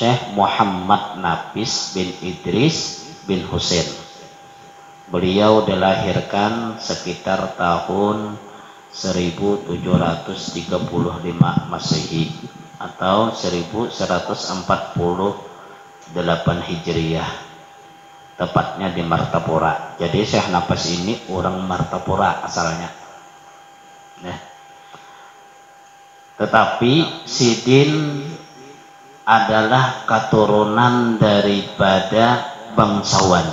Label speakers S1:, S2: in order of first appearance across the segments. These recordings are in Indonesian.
S1: Syekh Muhammad Nafis bin Idris bin Husain. Beliau dilahirkan sekitar tahun 1735 Masehi atau 1148 Hijriah, tepatnya di Martapura. Jadi Syekh Nafis ini orang Martapura asalnya. Nah, tetapi Sidin adalah keturunan daripada bangsawan,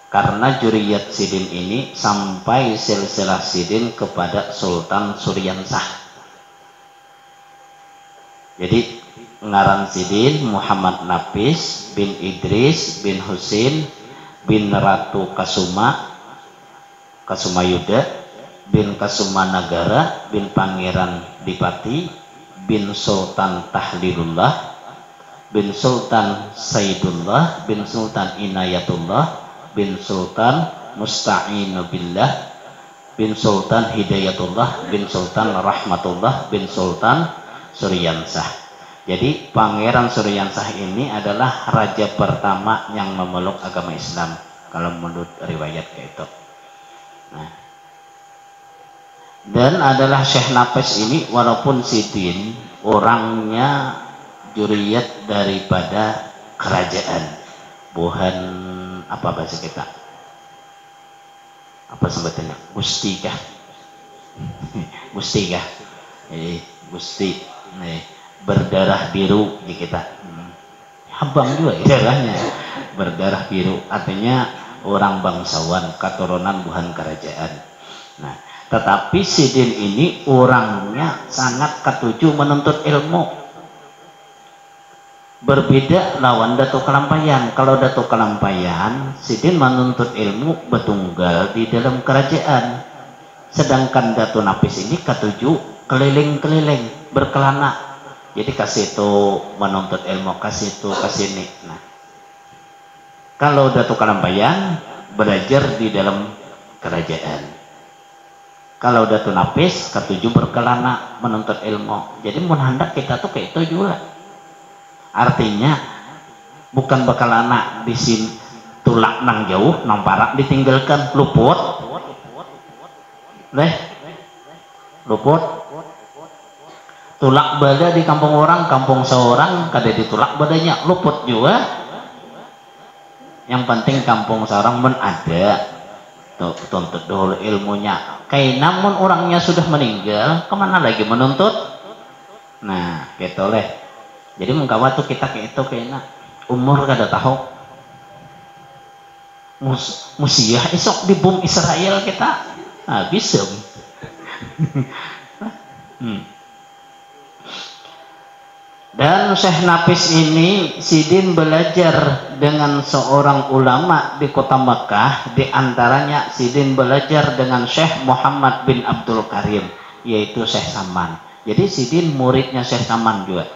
S1: karena juriyat Sidin ini sampai silsilah Sidin kepada Sultan Suryansah. Jadi ngaran Sidin Muhammad Nafis bin Idris bin Husain bin Ratu Kasuma Yuda bin Kasuma Nagara bin Pangeran Dipati bin Sultan Tahlilullah bin Sultan Saidullah bin Sultan Inayatullah bin Sultan Musta'inu Billah bin Sultan Hidayatullah bin Sultan Rahmatullah bin Sultan Suryansah. Jadi Pangeran Suryansah ini adalah raja pertama yang memeluk agama Islam kalau menurut riwayat kayak itu. Nah, dan adalah Syekh Nafis ini walaupun Sidin orangnya juriyat daripada kerajaan, bukan apa bahasa kita, apa sebetulnya, gusti kah? Gusti kah? Gusti, berdarah biru di kita. Abang juga istilahnya, berdarah biru, artinya orang bangsawan, keturunan bukan kerajaan. Nah, tetapi Sidin ini orangnya sangat ketujuh menuntut ilmu. Berbeda lawan Datuk Kalampayan. Kalau Datuk Kalampayan, Sidin menuntut ilmu betunggal di dalam kerajaan. Sedangkan Datuk Nafis ini ketujuh keliling-keliling, berkelana. Jadi kasih itu menuntut ilmu, kasih itu, kasih ini. Nah, kalau Datuk Kalampayan belajar di dalam kerajaan. Kalau Datuk Nafis ketujuh berkelana menuntut ilmu. Jadi mun hendak kita tuh kayak itu juga. Artinya bukan berkelana di sini tulak nang jauh, nang parak ditinggalkan luput. Luput. Tulak bada di kampung orang, kampung seorang, kada ditulak badanya luput juga. Yang penting kampung seorang pun ada. Tuntut dulu ilmunya. Kayak namun orangnya sudah meninggal, kemana lagi menuntut? Nah, gitu leh. Jadi mengkawa tuh kita kayak itu kayaknya umur kada tahu. Musiah esok di bom Israel kita habis. Dan Syekh Nafis ini Sidin belajar dengan seorang ulama di kota Mekah. Di antaranya Sidin belajar dengan Syekh Muhammad bin Abdul Karim, yaitu Syekh Saman. Jadi Sidin muridnya Syekh Saman juga.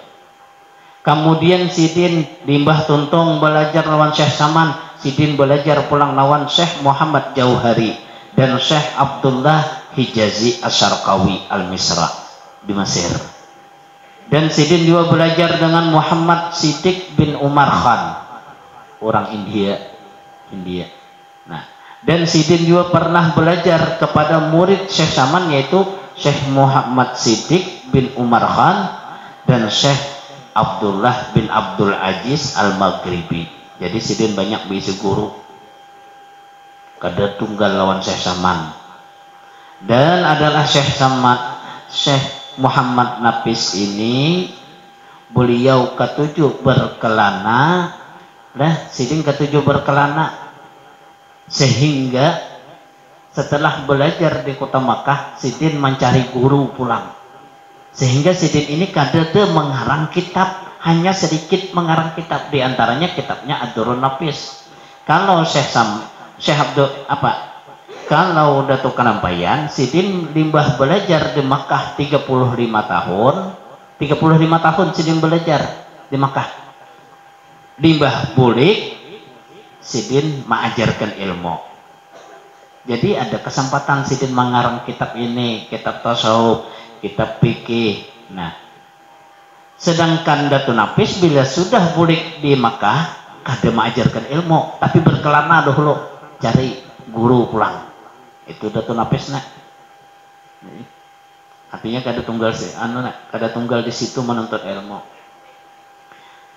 S1: Kemudian Sidin limbah tuntung belajar lawan Syekh Saman. Sidin belajar pulang lawan Syekh Muhammad Jauhari dan Syekh Abdullah Hijazi Asyarqawi Al-Misra di Mesir. Dan Sidin juga belajar dengan Muhammad Siddiq bin Umar Khan, orang India. Nah, dan Sidin juga pernah belajar kepada murid Syekh Saman, yaitu Syekh Muhammad Siddiq bin Umar Khan dan Syekh Abdullah bin Abdul Aziz Al-Maghribi. Jadi Sidin banyak bisi guru. Kada tunggal lawan Syekh Saman. Dan adalah Syekh Muhammad Nafis ini beliau ketujuh berkelana, Sidin ketujuh berkelana, sehingga setelah belajar di kota Makkah, Sidin mencari guru pulang, sehingga Sidin ini kadang mengarang kitab, hanya sedikit mengarang kitab, diantaranya kitabnya Ad-Durrun Nafis. Kalau kalau Datuk Kalampayan, Sidin limbah belajar di Makkah 35 tahun. 35 tahun Sidin belajar di Makkah. Limbah bulik, Sidin mengajarkan ilmu. Jadi ada kesempatan Sidin mengarang kitab ini, kitab tasawuf, kitab fikih. Nah, Sedangkan Datu Nafis bila sudah bulik di Makkah, kada mengajarkan ilmu, tapi berkelana dahulu cari guru pulang. Itu Datu Nafis nak. Artinya kada tunggal kada tunggal di situ menuntut ilmu.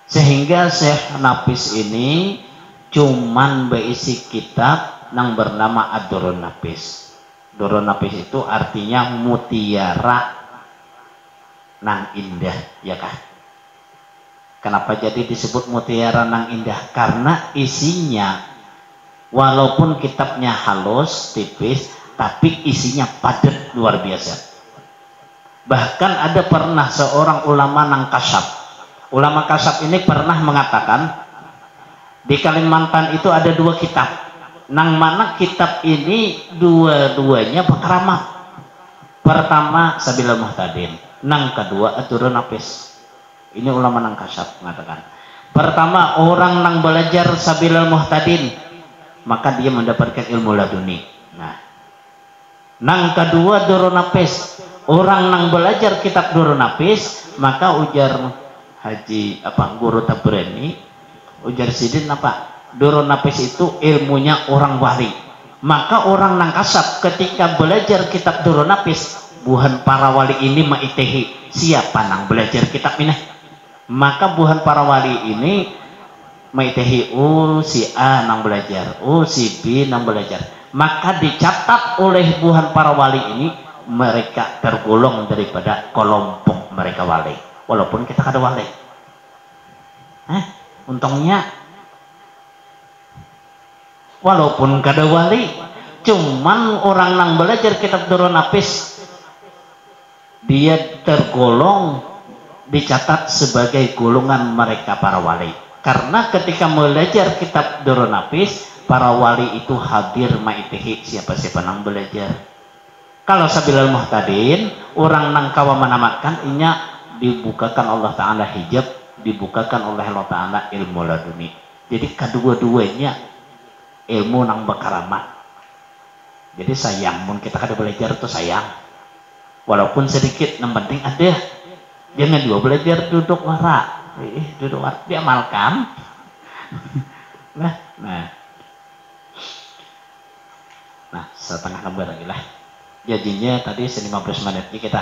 S1: Sehingga Syekh Nafis ini cuman berisi kitab yang bernama Ad-Durrun Nafis. Durrun Nafis itu artinya mutiara nang indah, ya kah? Kenapa jadi disebut mutiara nang indah? Karena isinya walaupun kitabnya halus, tipis, tapi isinya padat luar biasa. Bahkan ada pernah seorang ulama nang kasab. Ulama kasab ini pernah mengatakan di Kalimantan itu ada 2 kitab. Nang mana kitab ini dua-duanya berkeramat. Pertama Sabilul Muhtadin, nang kedua Ad-Durrun Nafis. Ini ulama nang kasab mengatakan. Pertama orang nang belajar Sabilul Muhtadin, maka dia mendapatkan ilmu laduni. Nah, nang kedua Durrun Nafis. Orang nang belajar kitab Durrun Nafis, maka ujar Haji Guru Tabrani, ujar Sidin Durrun Nafis itu ilmunya orang wali. Maka orang nang kasab ketika belajar kitab Durrun Nafis, buhan para wali ini maitehi siapa nang belajar kitab ini. Maka buhan para wali ini maitehi, oh si A nang belajar, oh si B nang belajar. Maka dicatat oleh buhan para wali ini, mereka tergolong daripada kelompok mereka wali. Walaupun kita kada wali. Untungnya walaupun kada wali, cuman orang nang belajar kitab Durrun Nafis, dia tergolong dicatat sebagai golongan mereka para wali. Karena ketika belajar kitab Durrun Nafis, para wali itu hadir maitihi siapa-siapa nang belajar. Kalau Sabilul Muhtadin, orang nang kawa menamatkan, inya dibukakan Allah Ta'ala hijab, dibukakan oleh Allah Ta'ala ilmu laduni. Jadi kedua-duanya ilmu nang berkaramat. Jadi sayang, mun kita kada belajar itu sayang. Walaupun sedikit, yang penting ada. Jangan juga belajar duduk warak. Duduk warak, diamalkan. Nah, setengah lembar lagi lah. Jadinya tadi 15 menit kita.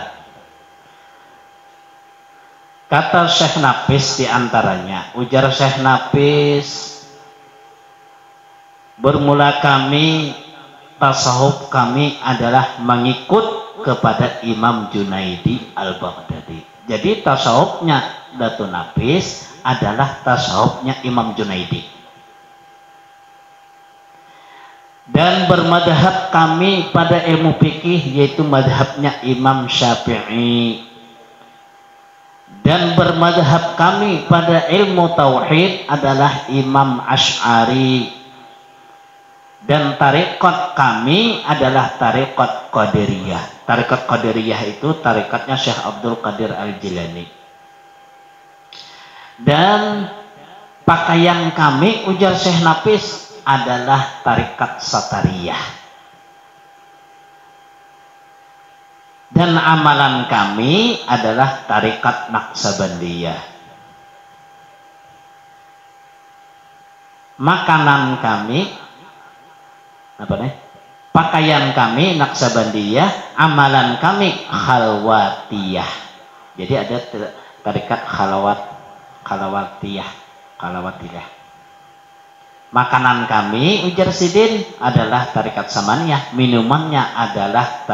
S1: Kata Syekh Nafis diantaranya, ujar Syekh Nafis, bermula kami, tasawuf kami adalah mengikut kepada Imam Junaidi Al-Baghdadi. Jadi tasawufnya Datu Nafis adalah tasawufnya Imam Junaidi. Dan bermadhab kami pada ilmu fikih yaitu madhabnya Imam Syafi'i. Dan bermadhab kami pada ilmu tauhid adalah Imam Asy'ari. Dan tarekat kami adalah tarekat Qadiriyah. Tarekat Qadiriyah itu tarekatnya Syekh Abdul Qadir Al-Jilani. Dan pakaian kami, ujar Syekh Nafis, adalah tarekat Satariyah. Dan amalan kami adalah tarekat Naqsabandiyah. Makanan kami, pakaian kami Naqsabandiyah, amalan kami Khalwatiyah. Jadi ada tarekat Khalwatiyah. Makanan kami, ujar Sidin, adalah tarekat Samaniyah. Minumannya adalah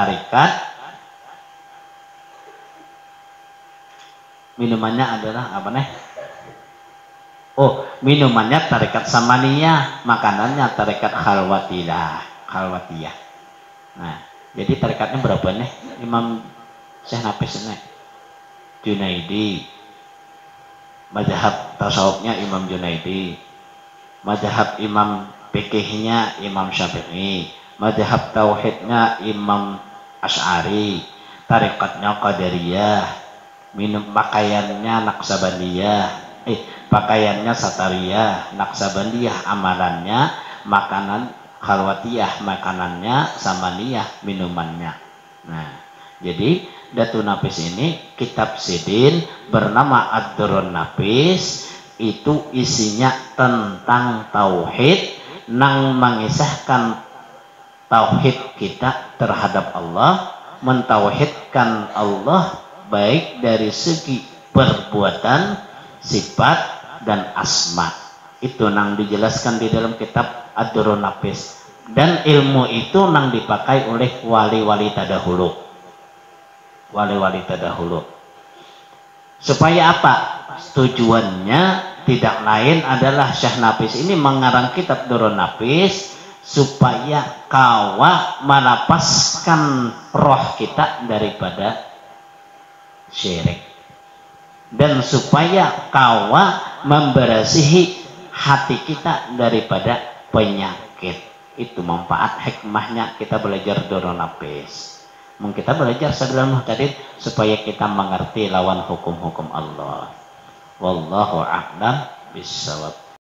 S1: minumannya tarekat Samaniyah, makanannya tarekat Khalwatiyah. Nah, jadi tarekatnya berapa nih? Imam Syekh Nafis ini Junaidi, mazhab tasawufnya Imam Junaidi, mazhab imam fikihnya Imam Syafi'i, mazhab tauhidnya Imam Asy'ari, tarekatnya Qadariyah, pakaiannya Naqsabandiyah, pakaiannya Satariyah, Naqsabandiyah, amalannya makanan Khalwatiyah, makanannya Samaniyah, minumannya. Nah, jadi Datu Nafis ini, kitab Sidin bernama Ad-Durrun Nafis, itu isinya tentang tauhid, nang mengisahkan tauhid kita terhadap Allah, mentauhidkan Allah baik dari segi perbuatan, sifat, dan asma. Itu nang dijelaskan di dalam kitab Ad-Durrun Nafis. Dan ilmu itu nang dipakai oleh wali-wali terdahulu. Wali-wali terdahulu. Supaya apa? Tujuannya tidak lain adalah Syekh Nafis ini mengarang kitab Durrun Nafis supaya kawa melepaskan roh kita daripada syirik, dan supaya kawa membersihi hati kita daripada penyakit. Itu manfaat hikmahnya kita belajar Durrun Nafis. Kita belajar sebelum muhtadin supaya kita mengerti lawan hukum-hukum Allah. Wallahu a'lam bishawab.